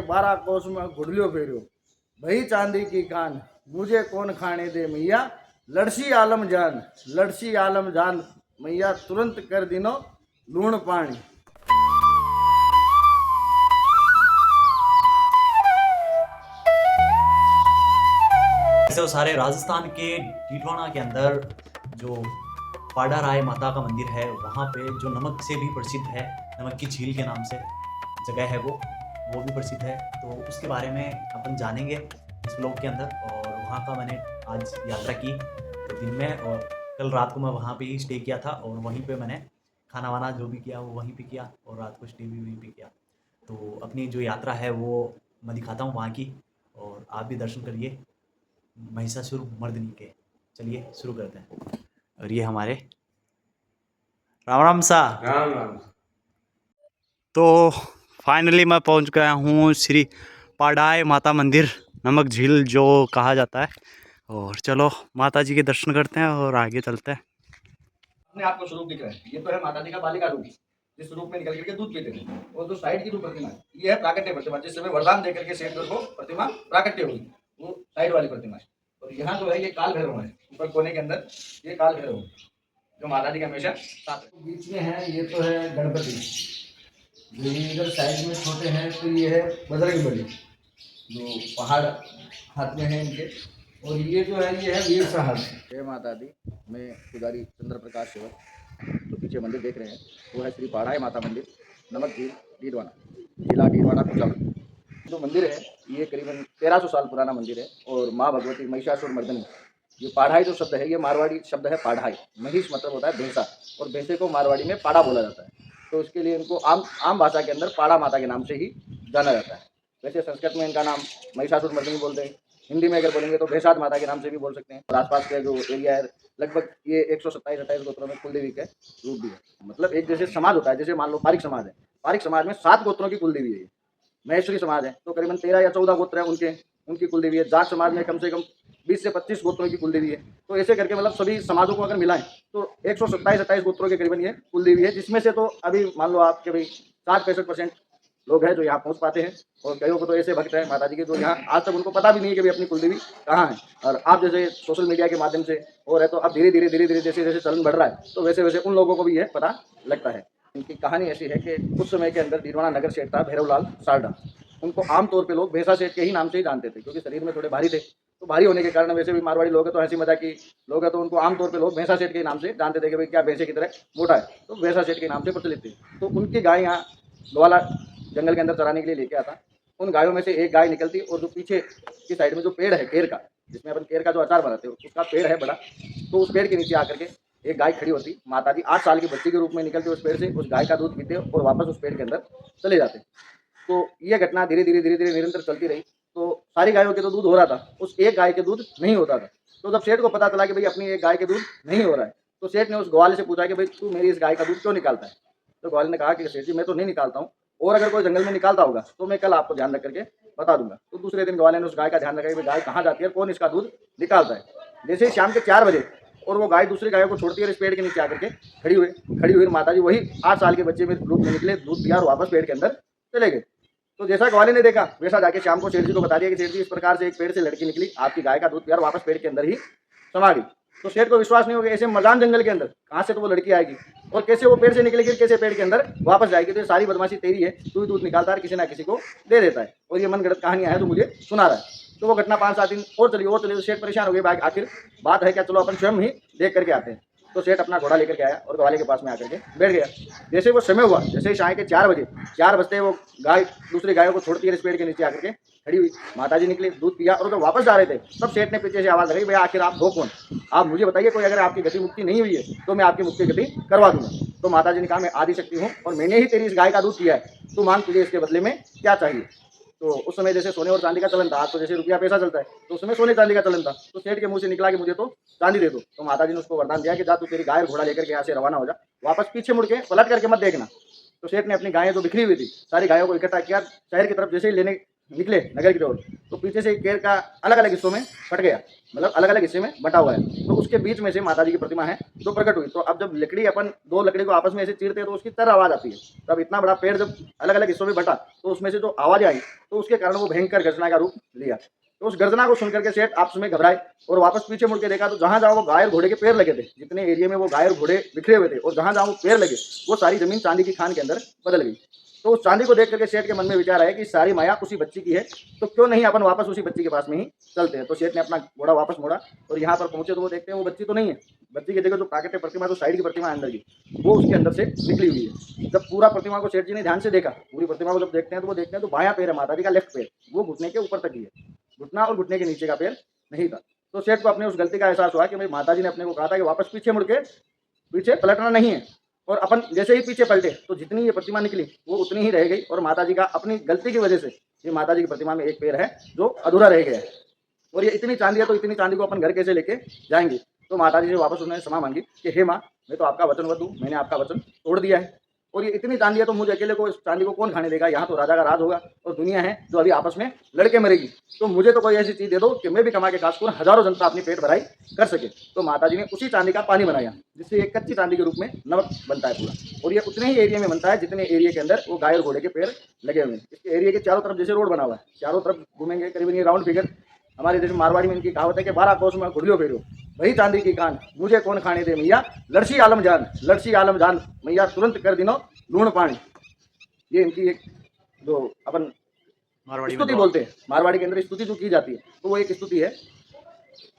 12 कोस में घुड़लियो फेरियो भई चांदी की कान मुझे कौन खाने दे मैया लड़सी आलम जान मैया तुरंत कर दिनो लूण पानी। ऐसे सारे राजस्थान के टीटवाना के अंदर जो पाड़ा राय माता का मंदिर है वहाँ पे जो नमक से भी प्रसिद्ध है, नमक की झील के नाम से जगह है वो भी प्रसिद्ध है। तो उसके बारे में अपन जानेंगे इस ब्लॉग के अंदर। और वहाँ का मैंने आज यात्रा की तो दिन में, और कल रात को मैं वहाँ पे ही स्टे किया था और वहीं पे मैंने खाना वाना जो भी किया वो वहीं पे किया और रात को स्टे भी वहीं पे किया। तो अपनी जो यात्रा है वो मैं दिखाता हूँ वहाँ की, और आप भी दर्शन करिए महिषासुर मर्दिनी के। चलिए शुरू करते हैं। और ये हमारे राम राम सा। राम राम। तो फाइनली मैं पहुंच गया हूँ श्री पाडाय माता मंदिर, नमक झील जो कहा जाता है। और चलो माता जी के दर्शन करते हैं और आगे चलते हैं। अपने आप को स्वरूप दिख रहा है। ये तो है माता जी का बालिका रूप, जिस रूप में निकल करके दूध पीते थे। और जो साइड की जो प्रतिमा है ये है प्राकट्य प्रतिमा, जिस समय वरदान देकर के शेषगढ़ को प्रतिमा प्राकट्य हुई, वो साइड वाली प्रतिमा है। और यहाँ जो है ये काल भैरव है, ऊपर कोने के अंदर ये काल भैरव जो माता जी का हमेशा साथ है। बीच में है ये तो है गणपति, जो इधर साइड में छोटे हैं तो ये है बजरंग बली जो पहाड़ हाथ में है इनके। और ये जो है ये है वीर साहब। जय माता दी। मैं पुजारी चंद्र प्रकाश सेवक। तो पीछे मंदिर देख रहे हैं वो है श्री पाड़ाई माता मंदिर, नमक झील, डीडवाना, जिला डीडवाना कुचामन। जो मंदिर है ये करीबन 1300 साल पुराना मंदिर है। और माँ भगवती महिषासुर मर्दिनी, ये पाढ़ाई जो शब्द है ये मारवाड़ी शब्द है पाढ़ाई। महिष मतलब होता है भैंसा, और भैंसे को मारवाड़ी में पाड़ा बोला जाता है। तो इसके लिए इनको आम भाषा के अंदर पाड़ा माता के नाम से ही जाना जाता है। वैसे संस्कृत में इनका नाम महिषासुर मर्दिनी बोलते हैं। हिंदी में अगर बोलेंगे तो भैंसाद माता के नाम से भी बोल सकते हैं। और आसपास के जो एरिया है लगभग ये 127-28 गोत्रों में कुलदेवी के रूप भी है। मतलब एक जैसे समाज होता है, जैसे मान लो पारिक समाज है, पारिक समाज में 7 गोत्रों की कुलदेवी है। महेश्वरी समाज है तो करीबन 13 या 14 गोत्र है उनकी कुलदेवी है। जाट समाज में कम से कम 20 से 25 गोत्रों की कुलदेवी है। तो ऐसे करके मतलब सभी समाजों को अगर मिलाएं तो 127-28 गोत्रों के करीबन ये कुलदेवी है, जिसमें से तो अभी मान लो आपके भाई 60-65% लोग हैं जो यहाँ पहुँच पाते हैं। और कईयों को तो ऐसे भक्त हैं माता जी के जो यहाँ आज तक उनको पता भी नहीं है कि भाई अपनी कुलदेवी कहाँ है। और आप जैसे सोशल मीडिया के माध्यम से हो रहे तो अब धीरे धीरे जैसे जैसे चलन बढ़ रहा है तो वैसे वैसे उन लोगों को भी यह पता लगता है। इनकी कहानी ऐसी है कि उस समय के अंदर डीडवाना नगर सेठ था भैरवलाल सारडा। उनको आमतौर पे लोग भैंसा सेठ के ही नाम से ही जानते थे, क्योंकि शरीर में थोड़े भारी थे। तो भारी होने के कारण वैसे भी मारवाड़ी लोग हैं तो हंसी मजाक की लोग हैं तो उनको आमतौर पे लोग भैंसा सेठ के नाम से जानते थे कि भाई क्या भैंसे की तरह मोटा है, तो भैंसा सेठ के नाम से प्रचलित थे। तो उनकी गाय यहाँ ग्वाला जंगल के अंदर चराने के लिए लेके आता। उन गायों में से एक गाय निकलती और जो पीछे की साइड में जो पेड़ है केर का, जिसमें अपन केर का जो अचार बनाते हैं उसका पेड़ है बड़ा, तो उस पेड़ के नीचे आकर के एक गाय खड़ी होती। माता जी 8 साल की बच्ची के रूप में निकलती उस पेड़ से, उस गाय का दूध पीते और वापस उस पेड़ के अंदर चले जाते। तो ये घटना धीरे धीरे निरंतर चलती रही। तो सारी गायों के तो दूध हो रहा था, उस एक गाय के दूध नहीं होता था। तो जब सेठ को पता चला कि भाई अपनी एक गाय के दूध नहीं हो रहा है, तो सेठ ने उस ग्वाले से पूछा कि भाई तू मेरी इस गाय का दूध क्यों निकालता है। तो ग्वाले ने कहा कि सेठ जी मैं तो नहीं निकालता हूँ, और अगर कोई जंगल में निकालता होगा तो मैं कल आपको ध्यान रख करके बता दूंगा। तो दूसरे दिन ग्वाले ने उस गाय का ध्यान रखा कि गाय कहाँ जाती है, कौन इसका दूध निकालता है। जैसे ही शाम के 4 बजे और वो गाय दूसरी गायों को छोड़ती है, इस पेड़ के नीचे आकर के खड़ी हुई माता जी वही 8 साल के बच्चे में रूप में निकले, दूध दिया और वापस पेड़ के अंदर चले गए। तो जैसा ग्वाले ने देखा वैसा जाके शाम को सेठ जी को बता दिया कि सेठ जी इस प्रकार से एक पेड़ से लड़की निकली, आपकी गाय का दूध पिया और वापस पेड़ के अंदर ही समा गई। तो सेठ को विश्वास नहीं हो गया, ऐसे मजान जंगल के अंदर कहाँ से तो वो लड़की आएगी और कैसे वो पेड़ से निकलेगी, कैसे पेड़ के अंदर वापस जाएगी। तो ये सारी बदमाशी तेरी है, तू ही दूध निकालता है, किसी ना किसी को दे देता है और ये मनगढ़ंत कहानियां हैं तो मुझे सुना रहा है। तो वो घटना 5-7 दिन और चली तो सेठ परेशान हो गए, आखिर बात है क्या, चलो अपन स्वयं ही देख करके आते हैं। तो सेठ अपना घोड़ा लेकर के आया और ग्वाले के पास में आकर के बैठ गया। जैसे वो समय हुआ, जैसे ही शाम के 4 बजे 4 बजते वो गाय दूसरी गायों को छोड़ती है, इस पेड़ के नीचे आकर के खड़ी हुई। माताजी निकली, दूध पिया और जब वापस जा रहे थे तब सेठ ने पीछे से आवाज़ लगाई, भैया आखिर आप हो कौन, आप मुझे बताइए, कोई अगर आपकी गति मुक्ति नहीं हुई है तो मैं आपकी मुक्ति गति करवा दूंगा। तो माताजी ने कहा मैं आदि शक्ति हूँ और मैंने ही तेरी इस गाय का दूध पिया है, तू मान तुझे इसके बदले में क्या चाहिए। तो उस समय जैसे सोने और चांदी का चलन था, आज तो जैसे रुपया पैसा चलता है, तो उस समय सोने चांदी का चलन था। तो सेठ के मुंह से निकला कि मुझे तो चांदी दे दो। तो माताजी ने उसको वरदान दिया कि जा तू तेरी गाय और घोड़ा लेकर के यहाँ से रवाना हो जा, वापस पीछे मुड़ के पलट करके मत देखना। तो सेठ ने अपनी गायें जो बिखरी हुई थी सारी गायों को इकट्ठा किया, शहर की तरफ जैसे ही लेने निकले नगर की ओर, तो पीछे से केर का अलग अलग हिस्सों में फट गया, मतलब अलग अलग हिस्से में बटा हुआ है। तो उसके बीच में से माता जी की प्रतिमा है जो प्रकट हुई। तो अब जब लकड़ी अपन दो लकड़ी को आपस में ऐसे चीरते हैं तो उसकी तर आवाज आती है। तब इतना बड़ा पेड़ जब अलग अलग हिस्सों में बटा तो उसमें से जो आवाज आई तो उसके कारण वो भयंकर गर्जना का रूप लिया। तो उस गर्जना को सुनकर के सेठ आपस में घबराए और वापस पीछे मुड़ के देखा तो जहां जहां वो गाय और घोड़े के पैर लगे थे, जितने एरिया में वो गाय और घोड़े बिखरे हुए थे और जहां जहां वो पैर लगे वो सारी जमीन चांदी की खान के अंदर बदल गई। तो उस चांदी को देख करके सेठ के मन में विचार आया कि सारी माया उसी बच्ची की है, तो क्यों नहीं अपन वापस उसी बच्ची के पास में ही चलते हैं। तो सेठ ने अपना घोड़ा वापस मोड़ा और यहाँ पर पहुंचे तो वो देखते हैं वो बच्ची तो नहीं है। बच्ची की जगह जो प्राकृतिक प्रतिमा, जो साइड की प्रतिमा है अंदर की, वो उसके अंदर से निकली हुई है। जब पूरा प्रतिमा को सेठ जी ने ध्यान से देखा, पूरी प्रतिमा को जब देखते हैं तो वो देखते हैं तो बायां पैर है माता जी का, लेफ्ट पैर वो घुटने के ऊपर तक ही है, घुटना और घुटने के नीचे का पैर नहीं था। तो सेठ को अपने उस गलती का एहसास हुआ कि भाई माता जी ने अपने को कहा था कि वापस पीछे मुड़ के पीछे पलटना नहीं है। और अपन जैसे ही पीछे पलटे तो जितनी ये प्रतिमा निकली वो उतनी ही रह गई और माता जी का अपनी गलती की वजह से ये माता जी की प्रतिमा में एक पैर है जो अधूरा रह गया है। और ये इतनी चांदी है तो इतनी चांदी को अपन घर कैसे लेके जाएंगे। तो माता जी से वापस उन्होंने क्षमा मांगी कि हे माँ, मैं तो आपका वचनबद्ध हूँ, मैंने आपका वचन तोड़ दिया है और ये इतनी चांदी है तो मुझे अकेले को इस चांदी को कौन खाने देगा। यहाँ तो राजा का राज होगा और दुनिया है जो अभी आपस में लड़के मरेगी। तो मुझे तो कोई ऐसी चीज़ दे दो कि मैं भी कमा के खास करूँ, हजारों जनता अपनी पेट भराई कर सके। तो माता जी ने उसी चांदी का पानी बनाया जिससे एक कच्ची चांदी के रूप में नमक बनता है पूरा। और ये उतने ही एरिया में बनता है जितने एरिया के अंदर वो गाय और घोड़े के पैर लगे हुए हैं। इसके एरिया के चारों तरफ जैसे रोड बना हुआ है, चारों तरफ घूमेंगे करीबन ये राउंड फिगर। हमारे जैसे मारवाड़ी में इनकी कहावत है कि 12 कोस में घुड़ियो फेरो, वही चांदी की कान मुझे कौन खाने दे मैया, लड़सी आलम जान, लड़सी आलम जान मैया, तुरंत कर दिनो लूण पानी। ये इनकी एक जो अपन मारवाड़ी में स्तुति तो बोलते हैं, मारवाड़ी के अंदर स्तुति जो की जाती है तो वो एक स्तुति है।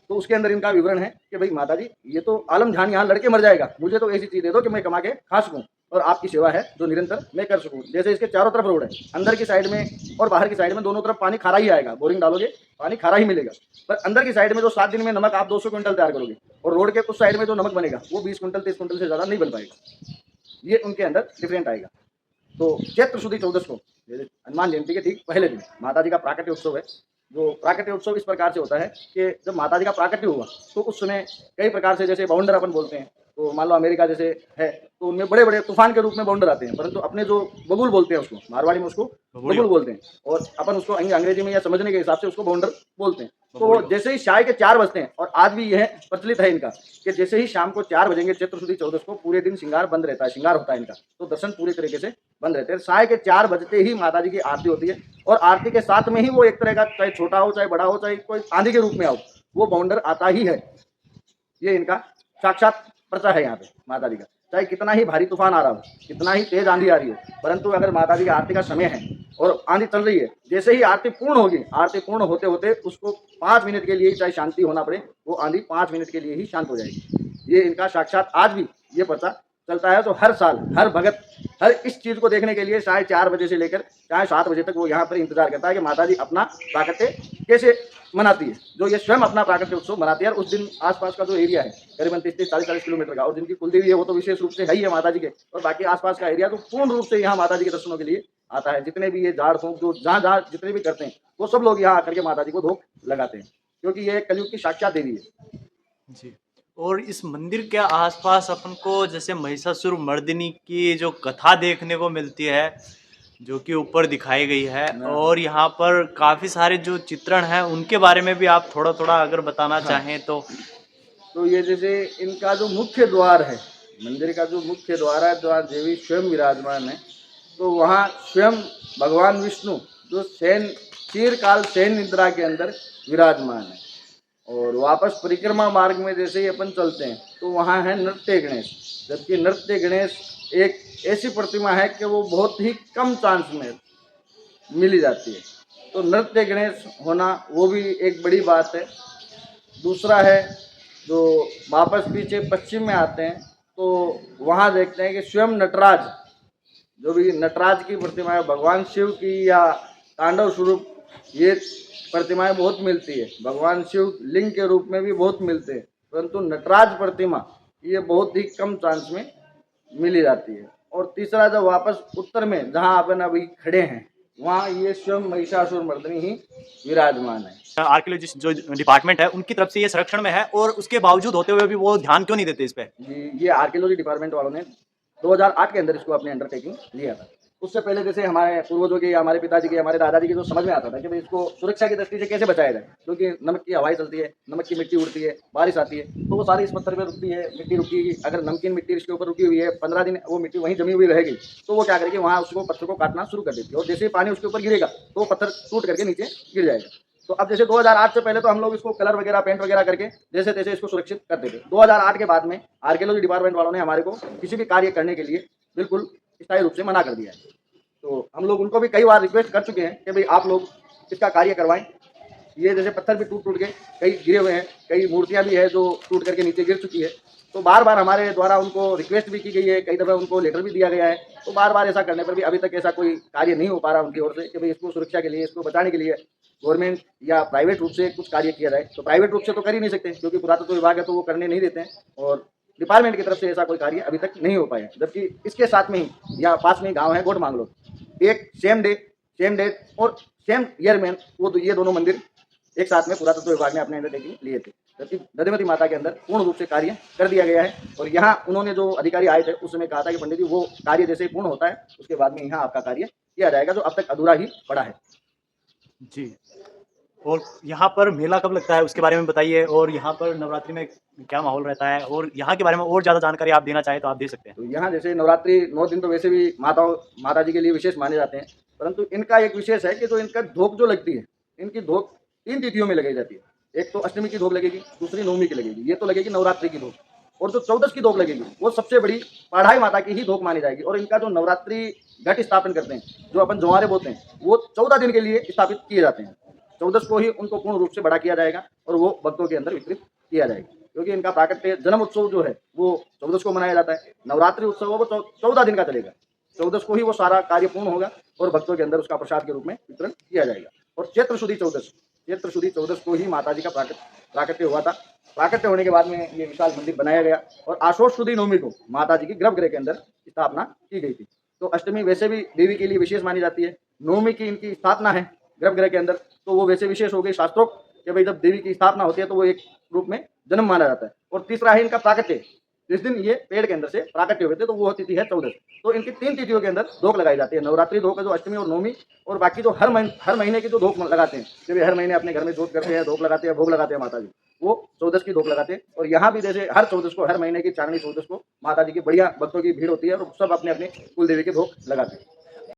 तो उसके अंदर इनका विवरण है कि भाई माता जी ये तो आलम जान यहाँ लड़के मर जाएगा, मुझे तो ऐसी चीज़ दे दो कि मैं कमा के खा सकूँ और आपकी सेवा है जो निरंतर मैं कर सकूँ। जैसे इसके चारों तरफ रोड है, अंदर की साइड में और बाहर की साइड में दोनों तरफ पानी खारा ही आएगा, बोरिंग डालोगे पानी खारा ही मिलेगा। पर अंदर की साइड में जो 7 दिन में नमक आप 200 क्विंटल तैयार करोगे और रोड के उस साइड में जो नमक बनेगा वो 20 क्विंटल 30 क्विंटल से ज़्यादा नहीं बन पाएगा। ये उनके अंदर डिफरेंट आएगा। तो चैत्र शुद्धि 14 को हनुमान जयंती के ठीक पहले दिन माता जी का प्राकट्य उत्सव है। जो प्राकट्य उत्सव इस प्रकार से होता है कि जब माता जी का प्राकट्य हुआ तो उस समय कई प्रकार से, जैसे बाउंडर अपन बोलते हैं, तो मान लो अमेरिका जैसे है तो उनमें बड़े बड़े तूफान के रूप में बाउंडर आते हैं, परंतु अपने जो बबूल बोलते हैं उसको मारवाड़ी में उसको बबूल बोलते हैं और अपन उसको अंग्रेजी में या समझने के हिसाब से उसको बाउंडर बोलते हैं। तो जैसे ही शाम के 4 बजते हैं और आज भी यह प्रचलित है इनका कि जैसे ही शाम को 4 बजेंगे चैत्र शुद्धि 14 को पूरे दिन श्रृंगार बंद रहता है, श्रृंगार होता है इनका, तो दर्शन पूरी तरीके से बंद रहते हैं। साय के 4 बजते ही माता जी की आरती होती है और आरती के साथ में ही वो एक तरह का, चाहे छोटा हो चाहे बड़ा हो चाहे कोई आंधी के रूप में आओ, वो बाउंडर आता ही है। ये इनका साक्षात प्रचा है यहाँ पे माता जी का। चाहे कितना ही भारी तूफान आ रहा हो, कितना ही तेज आंधी आ रही हो, परंतु अगर माता जी की आरती का समय है और आंधी चल रही है, जैसे ही आरती पूर्ण होगी, आरती पूर्ण होते होते उसको 5 मिनट के लिए चाहे शांति होना पड़े, वो आंधी 5 मिनट के लिए ही शांत हो जाएगी। ये इनका साक्षात आज भी ये प्रचा चलता है। तो हर साल हर भगत हर इस चीज़ को देखने के लिए 4:30 बजे से लेकर 7 बजे तक वो यहाँ पर इंतजार करता है कि माता जी अपना प्राकट्य कैसे मनाती है। जो ये स्वयं अपना प्राकट्य उत्सव मनाती है और उस दिन आसपास का जो एरिया है करीबन 30-40 किलोमीटर का, और जिनकी कुलदेवी है वो तो विशेष रूप से है ही है माता जी के, और बाकी आसपास का एरिया तो पूर्ण रूप से यहाँ माता जी के दर्शनों के लिए आता है। जितने भी ये झाड़ फूंक जो जहाँ जहाँ जितने भी करते हैं वो सब लोग यहाँ आकर के माता जी को धोख लगाते हैं, क्योंकि ये कलयुग की साक्षात देवी है जी। और इस मंदिर के आसपास अपन को जैसे महिषासुर मर्दिनी की जो कथा देखने को मिलती है जो कि ऊपर दिखाई गई है, और यहाँ पर काफ़ी सारे जो चित्रण हैं उनके बारे में भी आप थोड़ा थोड़ा अगर बताना चाहें तो। ये जैसे इनका जो मुख्य द्वार है, मंदिर का जो मुख्य द्वार है, द्वार देवी स्वयं विराजमान है। तो वहाँ स्वयं भगवान विष्णु जो चिरकाल शयन निद्रा के अंदर विराजमान है। और वापस परिक्रमा मार्ग में जैसे ही अपन चलते हैं तो वहाँ है नृत्य गणेश, जबकि नृत्य गणेश एक ऐसी प्रतिमा है कि वो बहुत ही कम चांस में मिली जाती है। तो नृत्य गणेश होना वो भी एक बड़ी बात है। दूसरा है जो वापस पीछे पश्चिम में आते हैं तो वहाँ देखते हैं कि स्वयं नटराज, जो भी नटराज की प्रतिमा है, भगवान शिव की या तांडव स्वरूप ये प्रतिमाएं बहुत मिलती है। भगवान शिव लिंग के रूप में भी बहुत मिलते हैं, परंतु नटराज प्रतिमा ये बहुत ही कम चांस में मिली जाती है। और तीसरा जब वापस उत्तर में जहाँ अपन अभी खड़े हैं वहाँ ये स्वयं महिषासुर मर्दिनी ही विराजमान है। आर्कियोलॉजिस्ट जो डिपार्टमेंट है उनकी तरफ से ये संरक्षण में है और उसके बावजूद होते हुए भी वो ध्यान क्यों नहीं देते इस पे? ये आर्कियोलॉजी डिपार्टमेंट वालों ने 2008 के अंदर इसको अपने अंडरटेकिंग लिया था उससे पहले जैसे हमारे पूर्वजों की, हमारे पिताजी की, हमारे दादाजी की जो समझ में आता था कि भाई इसको सुरक्षा की दृष्टि से कैसे बचाया जाए, क्योंकि नमक की हवाएं चलती है, नमक की मिट्टी उड़ती है, बारिश आती है, तो वो सारी इस पत्थर पे रुकती है, मिट्टी रुकी, अगर नमकीन मिट्टी इसके ऊपर रुकी हुई है 15 दिन वो मिट्टी वहीं जमी हुई रहेगी, तो वो क्या करेगी, वहाँ उसको पत्थर को काटना शुरू कर देती है, और जैसे ही पानी उसके ऊपर गिरेगा तो वो पत्थर टूट करके नीचे गिर जाएगा। तो अब जैसे 2008 से पहले तो हम लोग इसको कलर वगैरह पेंट वगैरह करके जैसे तैसे इसको सुरक्षित करते थे। 2008 के बाद में आर्कियोलॉजी डिपार्टमेंट वालों ने हमारे को किसी भी कार्य करने के लिए बिल्कुल स्थायी रूप से मना कर दिया है। तो हम लोग उनको भी कई बार रिक्वेस्ट कर चुके हैं कि भाई आप लोग इसका कार्य करवाएं। ये जैसे पत्थर भी टूट टूट के कई गिरे हुए हैं, कई मूर्तियां भी है जो टूट करके नीचे गिर चुकी है। तो बार बार हमारे द्वारा उनको रिक्वेस्ट भी की गई है, कई दफ़ा उनको लेटर भी दिया गया है। तो बार बार ऐसा करने पर भी अभी तक ऐसा कोई कार्य नहीं हो पा रहा उनकी ओर से कि भाई इसको सुरक्षा के लिए, इसको बचाने के लिए गवर्नमेंट या प्राइवेट रूप से कुछ कार्य किया जाए। तो प्राइवेट रूप से तो कर ही नहीं सकते, क्योंकि पुरातत्व विभाग है तो वो करने नहीं देते हैं, और डिपार्टमेंट की तरफ से ऐसा कोई कार्य अभी तक नहीं हो पाया। जबकि इसके साथ में ही यहाँ पास में ही गाँव है गोट मांगलो, एक सेम डेट और सेम ईयर में ये दोनों मंदिर एक साथ में पुरातत्व विभाग ने अपने अंडरटेकिंग लिए थे। जबकि नदीमती माता के अंदर पूर्ण रूप से कार्य कर दिया गया है, और यहाँ उन्होंने जो अधिकारी आए थे उस समय कहा था कि पंडित जी वो कार्य जैसे ही पूर्ण होता है उसके बाद में यहाँ आपका कार्य किया जाएगा, जो अब तक अधूरा ही पड़ा है। जी। और यहाँ पर मेला कब लगता है उसके बारे में बताइए, और यहाँ पर नवरात्रि में क्या माहौल रहता है, और यहाँ के बारे में और ज़्यादा जानकारी आप देना चाहें तो आप दे सकते हैं। तो यहाँ जैसे नवरात्रि 9 दिन तो वैसे भी माता जी के लिए विशेष माने जाते हैं, परंतु इनका एक विशेष है कि जो इनका धोक जो लगती है, इनकी धोक 3 तिथियों में लगाई जाती है। एक तो अष्टमी की धोक लगेगी, दूसरी नवमी की लगेगी, ये तो लगेगी नवरात्रि की धोक, और जो 14 की धोक लगेगी वो सबसे बड़ी पढ़ाई माता की ही धोक मानी जाएगी। और इनका जो नवरात्रि घट स्थापन करते हैं, जो अपन जवारे बोलते हैं, वो 14 दिन के लिए स्थापित किए जाते हैं। 14 को ही उनको पूर्ण रूप से बड़ा किया जाएगा और वो भक्तों के अंदर वितरित किया जाएगा, क्योंकि इनका प्राकट्य जन्म उत्सव जो है वो 14 को मनाया जाता है। नवरात्रि उत्सव वो 14 दिन का चलेगा, 14 को ही वो सारा कार्य पूर्ण होगा और भक्तों के अंदर उसका प्रसाद के रूप में वितरण किया जाएगा। और चैत्र शुद्धि 14 को ही माता जी का प्राकट्य हुआ था। प्राकट्य होने के बाद में ये विशाल मंदिर बनाया गया, और आशोष शुद्धि नवमी को माता जी की गर्भगृह के अंदर स्थापना की गई थी। तो अष्टमी वैसे भी देवी के लिए विशेष मानी जाती है, नवमी की इनकी स्थापना है गर्भगृह के अंदर, तो वो वैसे विशेष हो गई शास्त्रोक्त कि भाई जब देवी की स्थापना होती है तो वो एक रूप में जन्म माना जाता है। और तीसरा है इनका प्राकट्य, जिस दिन ये पेड़ के अंदर से प्राकट्य हुए थे, तो वो तिथि है 14। तो इनकी 3 तिथियों के अंदर धोक लगाई जाती है। नवरात्रि धोक है जो अष्टमी और नवमी, और बाकी जो हर महीने की जो धोक लगाते हैं, जब हर महीने अपने घर में जोत करते हैं, धोक लगाते हैं, भोग लगाते हैं माता जी, वो 14 की धोक लगाते हैं। और यहाँ भी जैसे हर 14 को, हर महीने की चांदनी 14 को माता जी की बढ़िया भक्तों की भीड़ होती है, और सब अपने अपने कुल देवी के धोक लगाते हैं।